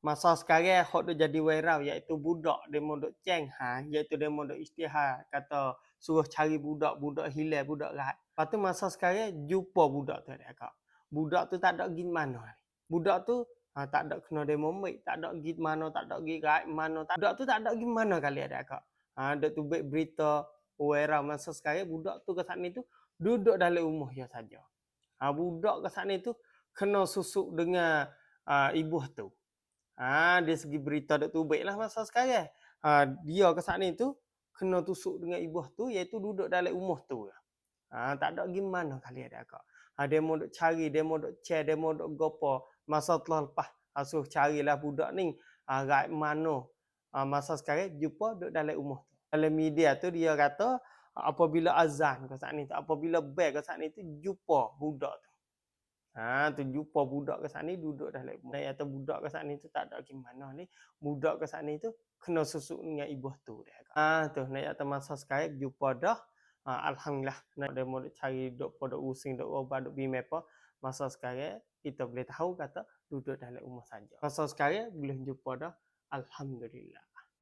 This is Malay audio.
Masa sekarang hok duk jadi viral iaitu budak demo duk ceng iaitu demo duk isytihar kata suruh cari budak, budak hilang, budak rahat. Lepas tu masa sekarang jumpa budak tu ada kak. Budak tu tak ada pergi mana ni. Budak tu tak ada kena demo mic, tak ada pergi mana, tak ada pergi rahat mana. Budak tu tak ada pergi mana kali ada kak. Duk tu baik berita viral masa sekarang budak tu ke sana tu duduk dalam rumah je saja. Budak ke sana tu kena susuk dengan ibu tu. Dari segi berita duk tubiklah masa sekarang. Dia ke sana tu kena tusuk dengan ibu tu iaitu duduk dalam rumah tu. Tak ada pergi mana kali ada kak. Demo duk cari, demo duk share, demo duk gapo. Masa telah lepas suruh carilah budak ni rat mana. Masa sekarang jumpa duduk dalam rumah tu. Dalam media tu dia kata apabila azan ke sana tu, apabila bel ke sana tu jumpa budak tu. Tu jumpa budak kat sana duduk dalam rumah. Atau budak kat sana tu tak ada pergi mana ni. Budak kat sana tu kena susuk dengan ibu tu dia. Tu nak kata masa sekarang jumpa dah. Alhamdulillah nak demo duk cari duk duk using duk ubah duk bimai apa. Masa sekarang kita boleh tahu kata duduk dalam rumah saja. Masa sekarang boleh jumpa dah. Alhamdulillah.